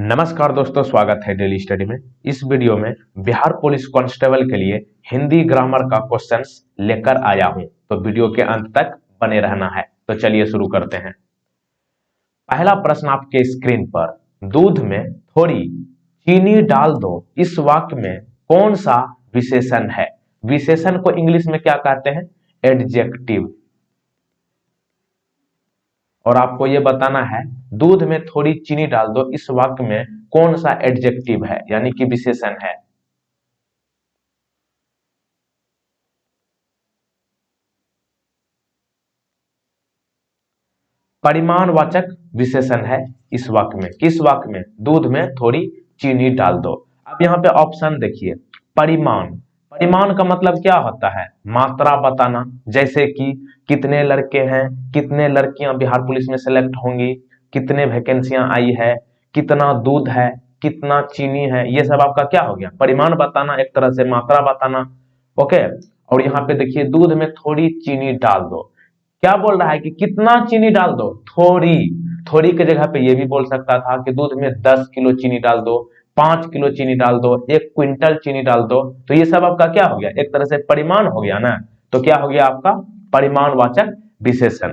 नमस्कार दोस्तों, स्वागत है डेली स्टडी में। इस वीडियो में बिहार पुलिस कांस्टेबल के लिए हिंदी ग्रामर का क्वेश्चंस लेकर आया हूं, तो वीडियो के अंत तक बने रहना है। तो चलिए शुरू करते हैं। पहला प्रश्न आपके स्क्रीन पर, दूध में थोड़ी चीनी डाल दो, इस वाक्य में कौन सा विशेषण है? विशेषण को इंग्लिश में क्या कहते हैं? एडजेक्टिव। और आपको यह बताना है दूध में थोड़ी चीनी डाल दो, इस वाक्य में कौन सा एडजेक्टिव है, यानी कि विशेषण है। परिमाणवाचक विशेषण है इस वाक्य में। किस वाक्य में? दूध में थोड़ी चीनी डाल दो। अब यहाँ पे ऑप्शन देखिए। परिमाण, परिमाण का मतलब क्या होता है? मात्रा बताना। जैसे कि कितने लड़के हैं, कितने लड़कियां बिहार पुलिस में सेलेक्ट होंगी, कितने वैकेंसियां आई है, कितना दूध है, कितना चीनी है, ये सब आपका क्या हो गया? परिमाण बताना, एक तरह से मात्रा बताना। ओके। और यहाँ पे देखिए, दूध में थोड़ी चीनी डाल दो, क्या बोल रहा है कि कितना चीनी डाल दो? थोड़ी। थोड़ी की जगह पे ये भी बोल सकता था कि दूध में 10 किलो चीनी डाल दो, 5 किलो चीनी डाल दो, 1 क्विंटल चीनी डाल दो। तो ये सब आपका क्या हो गया? एक तरह से परिमाण हो गया ना। तो क्या हो गया आपका? परिमाणवाचक विशेषण।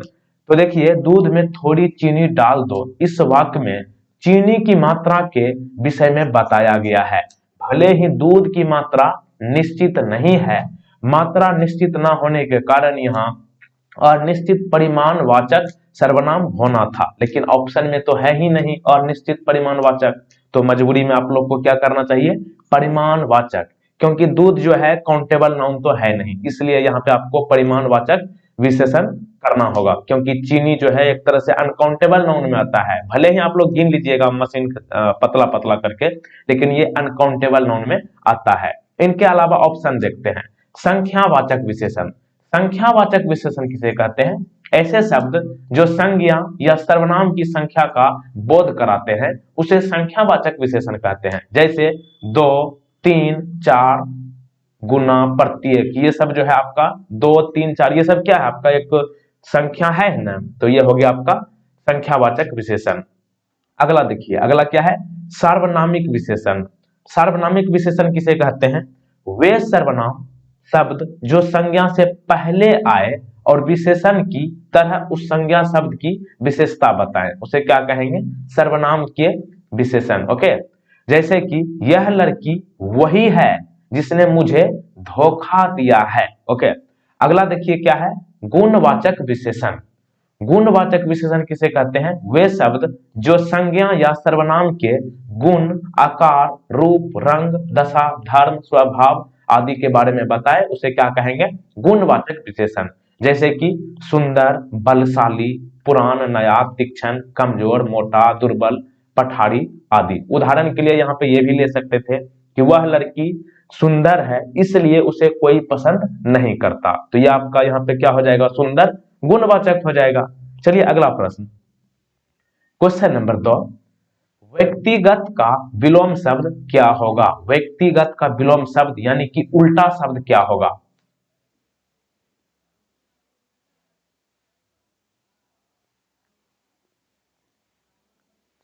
तो देखिए, दूध में थोड़ी चीनी डाल दो, इस वाक्य में चीनी की मात्रा के विषय में बताया गया है। भले ही दूध की मात्रा निश्चित नहीं है, मात्रा निश्चित ना होने के कारण यहाँ और निश्चित परिमाणवाचक सर्वनाम होना था, लेकिन ऑप्शन में तो है ही नहीं और निश्चित परिमाणवाचक। तो मजबूरी में आप लोग को क्या करना चाहिए? परिमाणवाचक, क्योंकि दूध जो है काउंटेबल नाउन तो है नहीं, इसलिए यहाँ पे आपको परिमाणवाचक विशेषण करना होगा। क्योंकि चीनी जो है एक तरह से अनकाउंटेबल नाउन में आता है। भले ही आप लोग गिन लीजिएगा मशीन पतला पतला करके, लेकिन ये अनकाउंटेबल नाउन में आता है। इनके अलावा ऑप्शन देखते हैं। संख्यावाचक विशेषण। संख्यावाचक विशेषण किसे कहते हैं? ऐसे शब्द जो संज्ञा या सर्वनाम की संख्या का बोध कराते हैं, उसे संख्यावाचक विशेषण कहते हैं। जैसे 2, 3, 4, गुना, प्रत्येक, ये सब जो है आपका 2, 3, 4, ये सब क्या है? आपका एक संख्या है ना। तो ये हो गया आपका संख्यावाचक विशेषण। अगला देखिए, अगला क्या है? सार्वनामिक विशेषण। सार्वनामिक विशेषण किसे कहते हैं? वे सर्वनाम शब्द जो संज्ञा से पहले आए और विशेषण की तरह उस संज्ञा शब्द की विशेषता बताएं, उसे क्या कहेंगे? सर्वनाम के विशेषण। ओके। जैसे कि यह लड़की वही है जिसने मुझे धोखा दिया है। ओके। अगला देखिए क्या है? गुणवाचक विशेषण। गुणवाचक विशेषण किसे कहते हैं? वे शब्द जो संज्ञा या सर्वनाम के गुण, आकार, रूप, रंग, दशा, धर्म, स्वभाव आदि के बारे में बताए, उसे क्या कहेंगे? गुणवाचक विशेषण। जैसे कि सुंदर, बलशाली, पुरान, नया, तीक्ष्ण, कमजोर, मोटा, दुर्बल, पठारी आदि। उदाहरण के लिए यहाँ पे ये भी ले सकते थे कि वह लड़की सुंदर है इसलिए उसे कोई पसंद नहीं करता। तो ये आपका यहाँ पे क्या हो जाएगा? सुंदर गुणवाचक हो जाएगा। चलिए अगला प्रश्न, क्वेश्चन नंबर 2। व्यक्तिगत का विलोम शब्द क्या होगा? व्यक्तिगत का विलोम शब्द यानी कि उल्टा शब्द क्या होगा?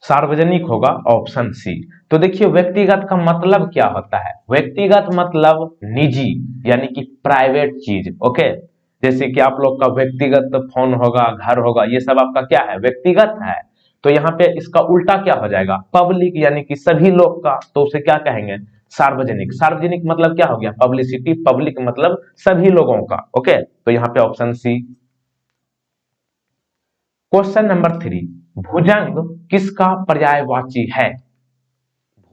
सार्वजनिक होगा, ऑप्शन सी। तो देखिए, व्यक्तिगत का मतलब क्या होता है? व्यक्तिगत मतलब निजी, यानी कि प्राइवेट चीज। ओके। जैसे कि आप लोग का व्यक्तिगत फोन होगा, घर होगा, ये सब आपका क्या है? व्यक्तिगत है। तो यहाँ पे इसका उल्टा क्या हो जाएगा? पब्लिक, यानी कि सभी लोग का। तो उसे क्या कहेंगे? सार्वजनिक। सार्वजनिक मतलब क्या हो गया? पब्लिसिटी। पब्लिक मतलब सभी लोगों का। ओके। तो यहाँ पे ऑप्शन सी। Question number 3। भुजंग किसका पर्यायवाची है?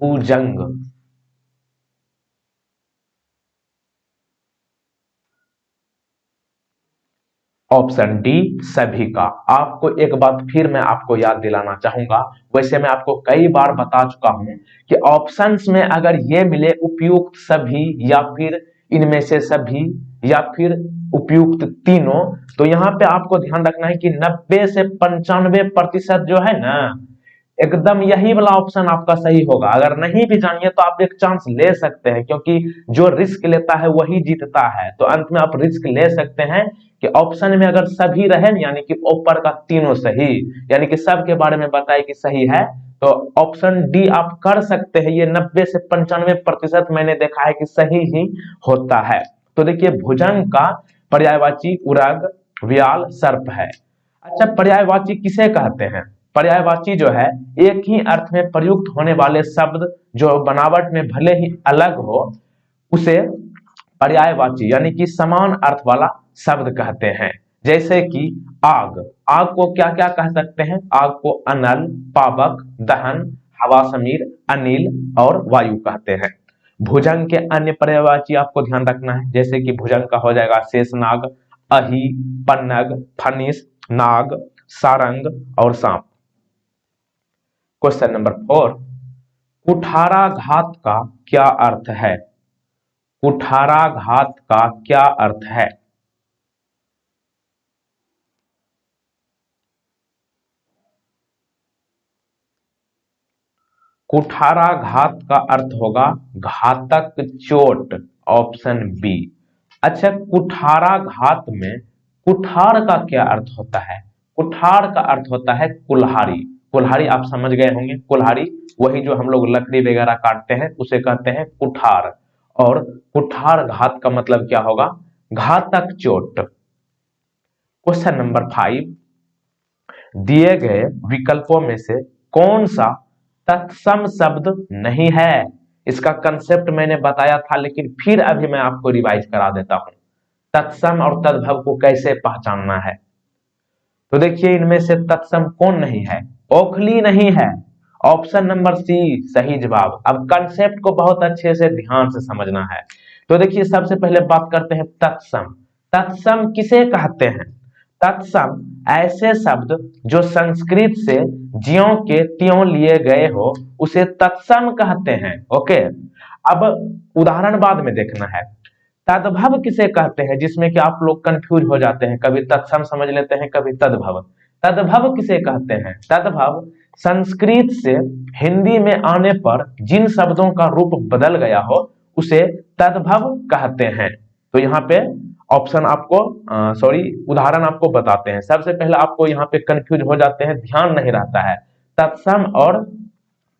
भुजंग। ऑप्शन डी, सभी का। आपको एक बात फिर मैं आपको याद दिलाना चाहूंगा, वैसे मैं आपको कई बार बता चुका हूं कि ऑप्शंस में अगर ये मिले उपयुक्त सभी या फिर इनमें से सभी या फिर उपयुक्त तीनों, तो यहाँ पे आपको ध्यान रखना है कि 90 से 95% जो है ना, एकदम यही वाला ऑप्शन आपका सही होगा। अगर नहीं भी जानिए तो आप एक चांस ले सकते हैं, क्योंकि जो रिस्क लेता है वही जीतता है। तो अंत में आप रिस्क ले सकते हैं कि ऑप्शन में अगर सभी रहे, यानी कि ऊपर का तीनों सही, यानी कि सब के बारे में बताए कि सही है, तो ऑप्शन डी आप कर सकते हैं, ये 90 से 95% मैंने देखा है कि सही ही होता है। तो देखिए भुजंग का पर्यायवाची उरग, व्याल, सर्प है। अच्छा, पर्यायवाची किसे कहते हैं? पर्यायवाची जो है एक ही अर्थ में प्रयुक्त होने वाले शब्द जो बनावट में भले ही अलग हो उसे पर्यायवाची यानी कि समान अर्थ वाला शब्द कहते हैं। जैसे कि आग, आग को क्या क्या कह सकते हैं? आग को अनल, पावक, दहन, हवा समीर, अनिल और वायु कहते हैं। भुजंग के अन्य पर्यायवाची आपको ध्यान रखना है, जैसे कि भुजंग का हो जाएगा शेषनाग, अहि, पन्नग, फनिस, नाग, सारंग और सांप। क्वेश्चन नंबर 4, कुठाराघात का क्या अर्थ है? कुठाराघात का क्या अर्थ है? कुठाराघात का अर्थ होगा घातक चोट, ऑप्शन बी। अच्छा, कुठाराघात में कुठार का क्या अर्थ होता है? कुठार का अर्थ होता है कुल्हाड़ी। कुल्हाड़ी आप समझ गए होंगे, कुल्हाड़ी वही जो हम लोग लकड़ी वगैरह काटते हैं उसे कहते हैं कुठार। और कुठार घात का मतलब क्या होगा? घातक चोट। क्वेश्चन नंबर 5, दिए गए विकल्पों में से कौन सा तत्सम शब्द नहीं है? इसका कंसेप्ट मैंने बताया था, लेकिन फिर अभी मैं आपको रिवाइज करा देता हूं तत्सम और तद्भव को कैसे पहचानना है। तो देखिए इनमें से तत्सम कौन नहीं है? ओखली नहीं है, ऑप्शन नंबर सी सही जवाब। अब कंसेप्ट को बहुत अच्छे से ध्यान से समझना है। तो देखिए सबसे पहले बात करते हैं तत्सम। तत्सम किसे कहते हैं? तत्सम ऐसे शब्द जो संस्कृत से ज्यों के त्यों लिए गए हो उसे तत्सम कहते हैं। ओके, अब उदाहरण बाद में देखना है। तद्भव किसे कहते हैं? जिसमें कि आप लोग कंफ्यूज हो जाते हैं, कभी तत्सम समझ लेते हैं कभी तद्भव। तद्भव किसे कहते हैं? तद्भव संस्कृत से हिंदी में आने पर जिन शब्दों का रूप बदल गया हो उसे तद्भव कहते हैं। तो यहाँ पे ऑप्शन आपको उदाहरण आपको बताते हैं। सबसे पहले आपको यहाँ पे कंफ्यूज हो जाते हैं, ध्यान नहीं रहता है। तत्सम और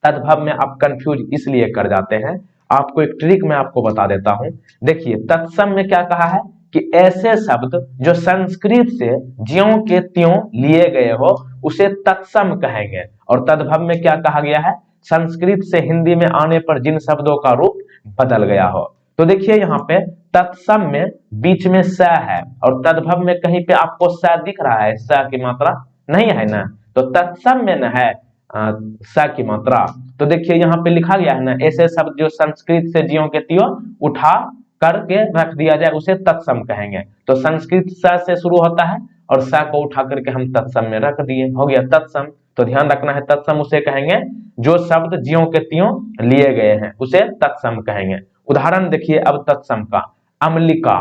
तद्भव में आप कंफ्यूज इसलिए कर जाते हैं। आपको एक ट्रिक मैं आपको बता देता हूं। देखिए तत्सम में क्या कहा है कि ऐसे शब्द जो संस्कृत से ज्यों के त्यों लिए गए हो उसे तत्सम कहेंगे। और तद्भव में क्या कहा गया है? संस्कृत से हिंदी में आने पर जिन शब्दों का रूप बदल गया हो। तो देखिए यहाँ पे तत्सम में बीच में स है और तद्भव में कहीं पे आपको स दिख रहा है? स की मात्रा नहीं है ना, तो तत्सम में न है स की मात्रा। तो देखिए यहाँ पे लिखा गया है ना, ऐसे शब्द जो संस्कृत से ज्यों के त्यों उठा करके रख दिया जाए उसे तत्सम कहेंगे। तो संस्कृत स से शुरू होता है और स को उठा करके हम तत्सम में रख दिए, हो गया तत्सम। तो ध्यान रखना है, तत्सम उसे कहेंगे जो शब्द ज्यों के त्यों लिए गए हैं उसे तत्सम कहेंगे। उदाहरण देखिए अब तत्सम का, अम्लिका।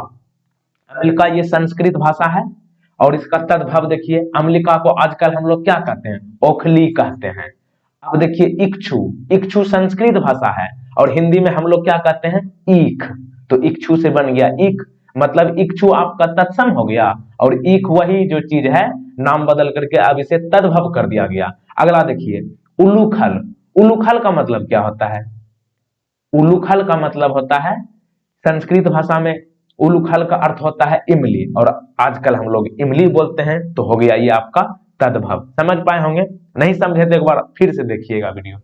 अम्लिका ये संस्कृत भाषा है और इसका तद्भव देखिए, अम्लिका को आजकल हम लोग क्या कहते हैं? ओखली कहते हैं। अब देखिए इक्षु, इक्षु संस्कृत भाषा है और हिंदी में हम लोग क्या कहते हैं? ईख। तो इक्षु से बन गया ईख, मतलब इक्षु आपका तत्सम हो गया और ईख वही जो चीज है नाम बदल करके अब इसे तद्भव कर दिया गया। अगला देखिए उलूखल। उलूखल का मतलब क्या होता है? उलूखल का मतलब होता है संस्कृत भाषा में उलूखल का अर्थ होता है इमली और आजकल हम लोग इमली बोलते हैं। तो हो गया ये आपका तद्भव। समझ पाए होंगे? नहीं समझे तो एक बार फिर से देखिएगा वीडियो।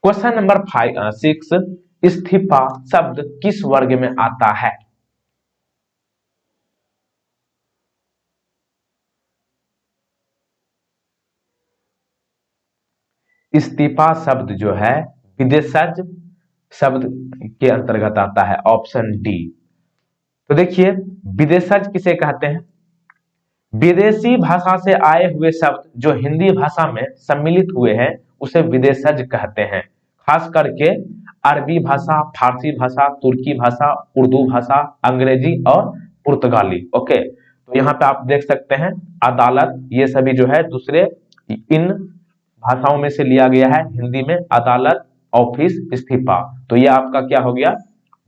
क्वेश्चन नंबर 6, इस्तीफा शब्द किस वर्ग में आता है? इस्तीफा शब्द जो है विदेशज शब्द के अंतर्गत आता है, ऑप्शन डी। तो देखिए विदेशज किसे कहते हैं? विदेशी भाषा से आए हुए शब्द जो हिंदी भाषा में सम्मिलित हुए हैं उसे विदेशज कहते हैं। खास करके अरबी भाषा, फारसी भाषा, तुर्की भाषा, उर्दू भाषा, अंग्रेजी और पुर्तगाली। ओके, तो यहाँ पे आप देख सकते हैं अदालत, ये सभी जो है दूसरे इन भाषाओं में से लिया गया है। हिंदी में अदालत, ऑफिस, इस्तीफा, तो ये आपका क्या हो गया?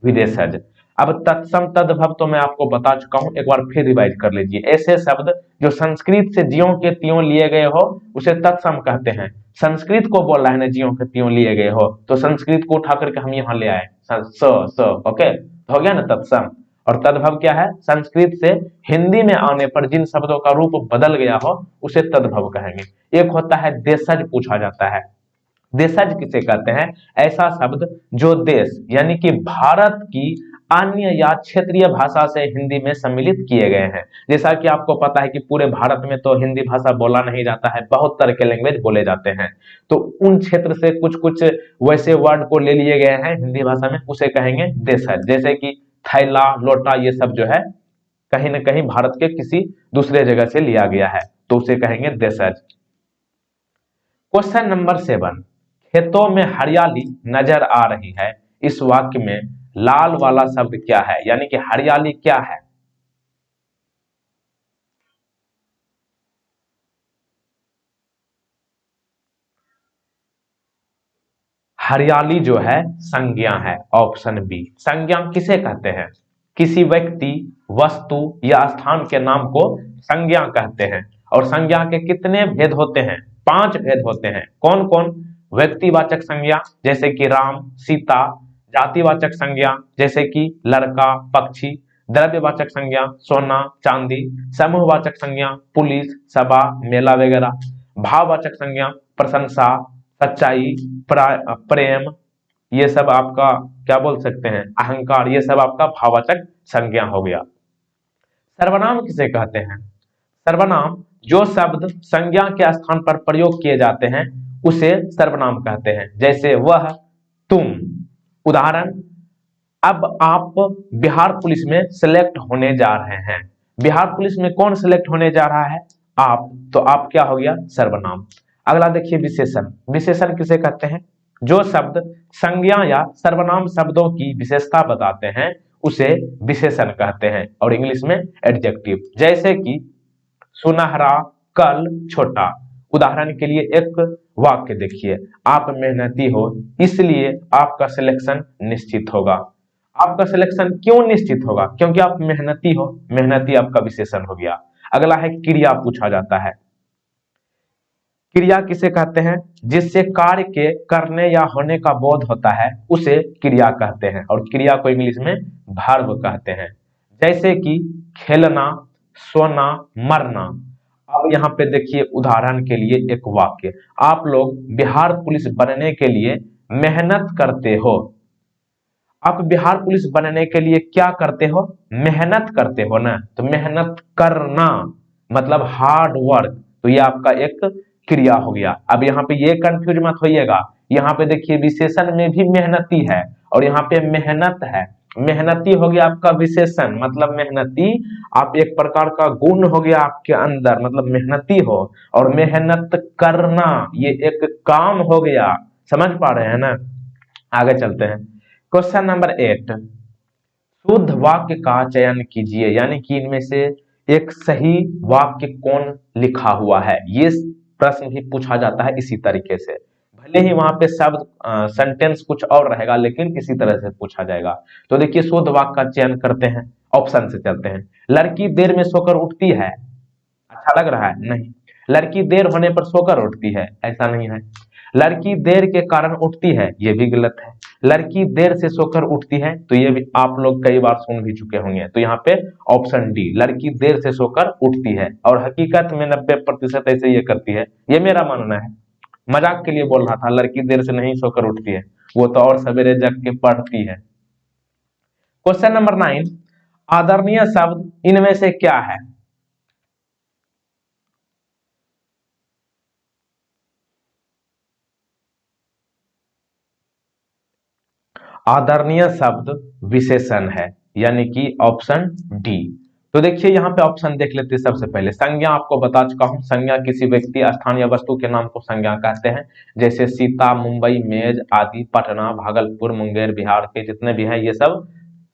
विदेशज। अब तत्सम तद्भव तो मैं आपको बता चुका हूं, एक बार फिर रिवाइज कर लीजिए। ऐसे शब्द जो संस्कृत से ज्यों के त्यों लिए गए हो उसे तत्सम कहते हैं। संस्कृत को बोल रहा है ना, ज्यों के त्यों लिए गए हो, तो संस्कृत को उठा करके हम यहाँ ले आए, ओके, तो हो गया ना तत्सम। और तद्भव क्या है, संस्कृत से हिंदी में आने पर जिन शब्दों का रूप बदल गया हो उसे तद्भव कहेंगे। एक होता है देशज, पूछा जाता है, देशज किसे कहते हैं, ऐसा शब्द जो देश यानी कि भारत की अन्य या क्षेत्रीय भाषा से हिंदी में सम्मिलित किए गए हैं। जैसा कि आपको पता है कि पूरे भारत में तो हिंदी भाषा बोला नहीं जाता है, बहुत तरह के लैंग्वेज बोले जाते हैं, तो उन क्षेत्र से कुछ कुछ वैसे वर्ड को ले लिए गए हैं हिंदी भाषा में, उसे कहेंगे देशज। जैसे कि थैला, लोटा, ये सब जो है कहीं ना कहीं भारत के किसी दूसरे जगह से लिया गया है, तो उसे कहेंगे देशज। क्वेश्चन नंबर 7, खेतों में हरियाली नजर आ रही है, इस वाक्य में लाल वाला शब्द क्या है, यानी कि हरियाली क्या है। हरियाली जो है संज्ञा है, ऑप्शन बी। संज्ञा किसे कहते हैं, किसी व्यक्ति, वस्तु या स्थान के नाम को संज्ञा कहते हैं। और संज्ञा के कितने भेद होते हैं, 5 भेद होते हैं। कौन कौन, व्यक्तिवाचक संज्ञा जैसे कि राम, सीता, जातिवाचक संज्ञा जैसे कि लड़का, पक्षी, द्रव्यवाचक संज्ञा सोना, चांदी, समूहवाचक संज्ञा पुलिस, सभा, मेला वगैरह, भाववाचक संज्ञा प्रशंसा, सच्चाई, प्रेम, ये सब आपका क्या बोल सकते हैं, अहंकार, ये सब आपका भाववाचक संज्ञा हो गया। सर्वनाम किसे कहते हैं, सर्वनाम जो शब्द संज्ञा के स्थान पर प्रयोग किए जाते हैं उसे सर्वनाम कहते हैं। जैसे वह, तुम। उदाहरण, अब आप बिहार पुलिस में सिलेक्ट होने जा रहे हैं। बिहार पुलिस में कौन सिलेक्ट होने जा रहा है, आप, तो आप क्या हो गया, सर्वनाम। अगला देखिए विशेषण। विशेषण किसे कहते हैं, जो शब्द संज्ञा या सर्वनाम शब्दों की विशेषता बताते हैं उसे विशेषण कहते हैं, और इंग्लिश में एडजेक्टिव। जैसे कि सुनहरा, कल, छोटा। उदाहरण के लिए एक वाक्य देखिए, आप मेहनती हो इसलिए आपका सिलेक्शन निश्चित होगा। आपका सिलेक्शन क्यों निश्चित होगा, क्योंकि आप मेहनती हो, मेहनती आपका विशेषण हो गया। अगला है क्रिया, पूछा जाता है, क्रिया किसे कहते हैं, जिससे कार्य के करने या होने का बोध होता है उसे क्रिया कहते हैं, और क्रिया को इंग्लिश में वर्ब कहते हैं। जैसे कि खेलना, सोना, मरना। अब यहाँ पे देखिए उदाहरण के लिए एक वाक्य, आप लोग बिहार पुलिस बनने के लिए मेहनत करते हो। आप बिहार पुलिस बनने के लिए क्या करते हो, मेहनत करते हो ना, तो मेहनत करना मतलब हार्ड वर्क, तो ये आपका एक क्रिया हो गया। अब यहाँ पे ये कंफ्यूज मत होइएगा, यहाँ पे देखिए विशेषण में भी मेहनती है और यहाँ पे मेहनत है, मेहनती हो गया आपका विशेषण, मतलब मेहनती आप एक प्रकार का गुण हो गया आपके अंदर, मतलब मेहनती हो। और मेहनत करना ये एक काम हो गया, समझ पा रहे हैं ना। आगे चलते हैं, क्वेश्चन नंबर 8, शुद्ध वाक्य का चयन कीजिए, यानी कि इनमें से एक सही वाक्य कौन लिखा हुआ है, ये प्रश्न भी पूछा जाता है इसी तरीके से। भले ही वहां पे शब्द सेंटेंस कुछ और रहेगा लेकिन इसी तरह से पूछा जाएगा। तो देखिए शुद्ध वाक्य का चयन करते हैं, ऑप्शन से चलते हैं। लड़की देर में सोकर उठती है, अच्छा लग रहा है, नहीं। लड़की देर होने पर सोकर उठती है, ऐसा नहीं है। लड़की देर के कारण उठती है, ये भी गलत है। लड़की देर से सोकर उठती है, तो ये भी आप लोग कई बार सुन भी चुके होंगे। तो यहाँ पे ऑप्शन डी, लड़की देर से सोकर उठती है, और हकीकत में 90% ऐसे ये करती है, ये मेरा मानना है। मजाक के लिए बोल रहा था, लड़की देर से नहीं सोकर उठती है, वो तो और सवेरे जग के पढ़ती है। क्वेश्चन नंबर 9, आदरणीय शब्द इनमें से क्या है। आदरणीय शब्द विशेषण है, यानी कि ऑप्शन डी। तो देखिए यहाँ पे ऑप्शन देख लेते हैं। सबसे पहले संज्ञा आपको बता चुका हूं, संज्ञा किसी व्यक्ति, स्थान या वस्तु के नाम को संज्ञा कहते हैं। जैसे सीता, मुंबई, मेज आदि, पटना, भागलपुर, मुंगेर, बिहार के जितने भी हैं ये सब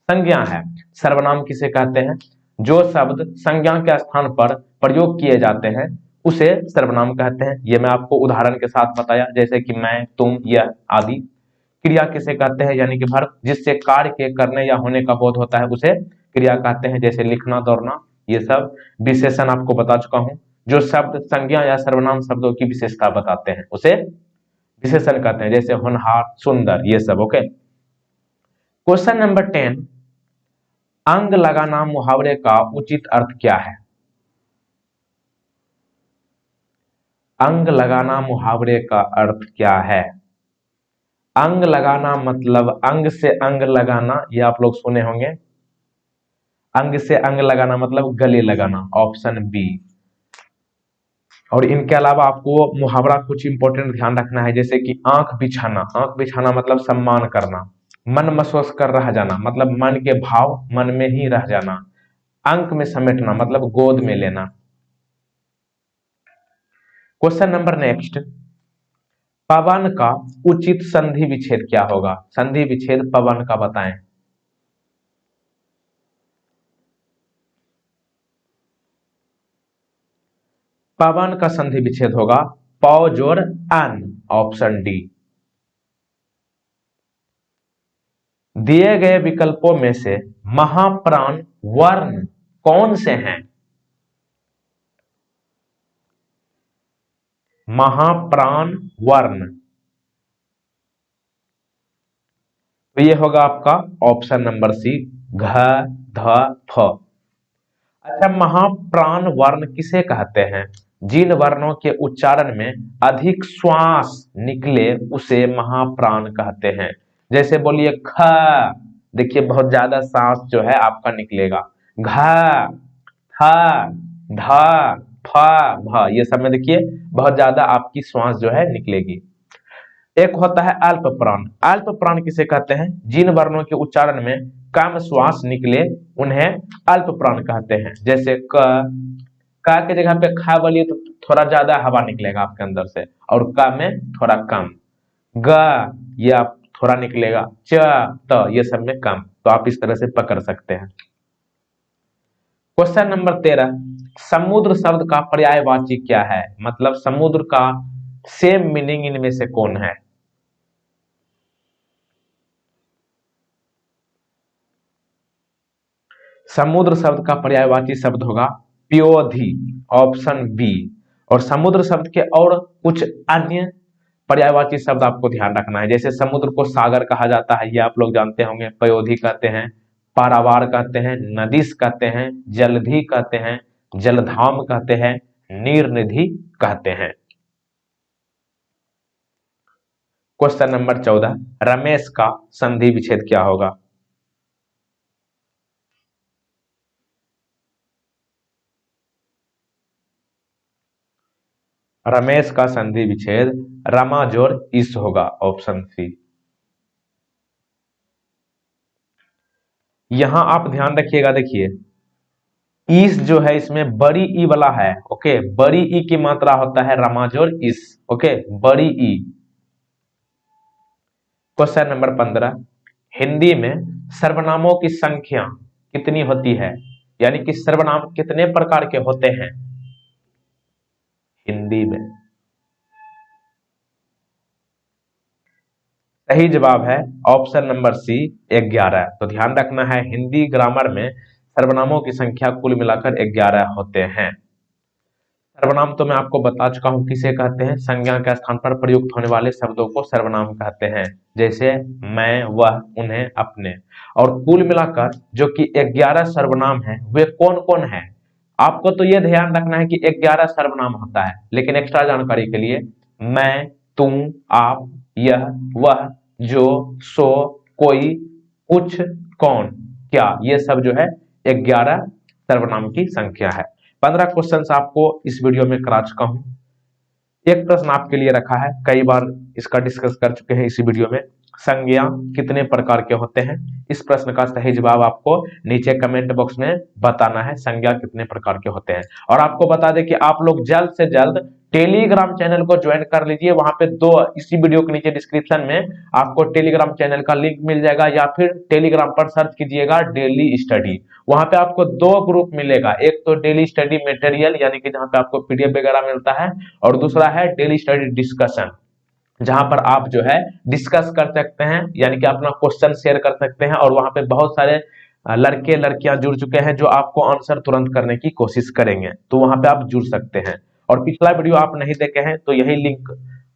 संज्ञा है। सर्वनाम किसे कहते हैं, जो शब्द संज्ञा के स्थान पर प्रयोग किए जाते हैं उसे सर्वनाम कहते हैं। ये मैं आपको उदाहरण के साथ बताया, जैसे कि मैं, तुम, यह आदि। क्रिया किसे कहते हैं, यानी कि वर्ब, जिससे कार्य के करने या होने का बोध होता है उसे क्रिया कहते हैं, जैसे लिखना, दौड़ना, ये सब। विशेषण आपको बता चुका हूं, जो शब्द संज्ञा या सर्वनाम शब्दों की विशेषता बताते हैं उसे विशेषण कहते हैं, जैसे होनहार, सुंदर, ये सब। ओके, क्वेश्चन नंबर 10, अंग लगाना मुहावरे का उचित अर्थ क्या है? अंग लगाना मुहावरे का अर्थ क्या है? अंग लगाना मतलब अंग से अंग लगाना, ये आप लोग सुने होंगे। अंग से अंग लगाना मतलब गले लगाना, ऑप्शन बी। और इनके अलावा आपको मुहावरा कुछ इंपॉर्टेंट ध्यान रखना है, जैसे कि आंख बिछाना। आंख बिछाना मतलब सम्मान करना। मन महसूस कर रह जाना मतलब मन के भाव मन में ही रह जाना। अंक में समेटना मतलब गोद में लेना। क्वेश्चन नंबर नेक्स्ट, पवन का उचित संधि विच्छेद क्या होगा? संधि विच्छेद पवन का बताएं। पवन का संधि विच्छेद होगा प जोड़ अन, ऑप्शन डी। दिए गए विकल्पों में से महाप्राण वर्ण कौन से हैं? महाप्राण वर्ण, तो ये होगा आपका ऑप्शन नंबर सी, घ ध फ। अच्छा, महाप्राण वर्ण किसे कहते हैं? जिन वर्णों के उच्चारण में अधिक श्वास निकले उसे महाप्राण कहते हैं। जैसे बोलिए ख, देखिए बहुत ज्यादा सांस जो है आपका निकलेगा। घ, थ, ध, फ, भ, ये सब में देखिए बहुत ज्यादा आपकी श्वास जो है निकलेगी। एक होता है अल्प प्राण। अल्प प्राण किसे कहते हैं? जिन वर्णों के उच्चारण में कम श्वास निकले उन्हें अल्प प्राण कहते हैं। जैसे क के जगह पे ख बोलिए तो थोड़ा ज्यादा हवा निकलेगा आपके अंदर से, और क में थोड़ा कम। ग, ये आप थोड़ा निकलेगा। च, त, ये सब में कम। तो आप इस तरह से पकड़ सकते हैं। क्वेश्चन नंबर 13, समुद्र शब्द का पर्यायवाची क्या है? मतलब समुद्र का सेम मीनिंग इनमें से कौन है? समुद्र शब्द का पर्यायवाची शब्द होगा प्योधि, ऑप्शन बी। और समुद्र शब्द के और कुछ अन्य पर्यायवाची शब्द आपको ध्यान रखना है, जैसे समुद्र को सागर कहा जाता है, ये आप लोग जानते होंगे। पयोधि कहते हैं, पारावार कहते हैं, नदीश कहते हैं, जलधि कहते हैं, जलधाम कहते हैं, नीरनिधि कहते हैं। क्वेश्चन नंबर 14, रमेश का संधि विच्छेद क्या होगा? रमेश का संधि विच्छेद रमा जोड़ इस होगा, ऑप्शन सी। यहां आप ध्यान रखिएगा, देखिए इस जो है इसमें बड़ी ई वाला है। ओके, बड़ी ई की मात्रा होता है रमा जोड़ इस। ओके, बड़ी ई। क्वेश्चन नंबर 15, हिंदी में सर्वनामों की संख्या कितनी होती है? यानी कि सर्वनाम कितने प्रकार के होते हैं हिंदी में? सही जवाब है ऑप्शन नंबर सी, 11। तो ध्यान रखना है, हिंदी ग्रामर में सर्वनामों की संख्या कुल मिलाकर 11 होते हैं। सर्वनाम तो मैं आपको बता चुका हूं किसे कहते हैं। संज्ञा के स्थान पर प्रयुक्त होने वाले शब्दों को सर्वनाम कहते हैं, जैसे मैं, वह, उन्हें, अपने। और कुल मिलाकर जो कि 11 सर्वनाम है वे कौन कौन है? आपको तो यह ध्यान रखना है कि 11 सर्वनाम होता है, लेकिन एक्स्ट्रा जानकारी के लिए मैं, तुम, आप, यह, वह, जो, सो, कोई, कुछ, कौन, क्या, ये सब जो है 11 सर्वनाम की संख्या है। 15 क्वेश्चन आपको इस वीडियो में करा चुका हूं। एक प्रश्न आपके लिए रखा है, कई बार इसका डिस्कस कर चुके हैं इसी वीडियो में। संज्ञा कितने प्रकार के होते हैं? इस प्रश्न का सही जवाब आपको नीचे कमेंट बॉक्स में बताना है, संज्ञा कितने प्रकार के होते हैं। और आपको बता दें कि आप लोग जल्द से जल्द टेलीग्राम चैनल को ज्वाइन कर लीजिए। वहां पे इसी वीडियो के नीचे डिस्क्रिप्शन में आपको टेलीग्राम चैनल का लिंक मिल जाएगा, या फिर टेलीग्राम पर सर्च कीजिएगा डेली स्टडी। वहां पे आपको 2 ग्रुप मिलेगा, एक तो डेली स्टडी मटेरियल यानी कि जहां पे आपको पीडीएफ वगैरह मिलता है, और दूसरा है डेली स्टडी डिस्कशन, जहां पर आप जो है डिस्कस कर सकते हैं, यानी कि अपना क्वेश्चन शेयर कर सकते हैं। और वहां पे बहुत सारे लड़के लड़कियां जुड़ चुके हैं जो आपको आंसर तुरंत करने की कोशिश करेंगे, तो वहां पे आप जुड़ सकते हैं। और पिछला वीडियो आप नहीं देखे हैं तो यही लिंक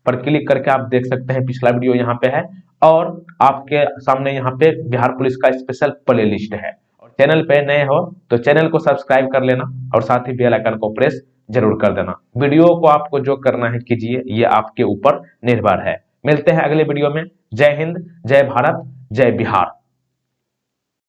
पर क्लिक करके आप देख सकते हैं, पिछला वीडियो यहाँ पे है। और आपके सामने यहाँ पे बिहार पुलिस का स्पेशल प्ले लिस्ट है। और चैनल पे नए हो तो चैनल को सब्सक्राइब कर लेना और साथ ही बेल आइकन को प्रेस जरूर कर देना। वीडियो को आपको जो करना है कीजिए, ये आपके ऊपर निर्भर है। मिलते हैं अगले वीडियो में। जय हिंद, जय भारत, जय बिहार।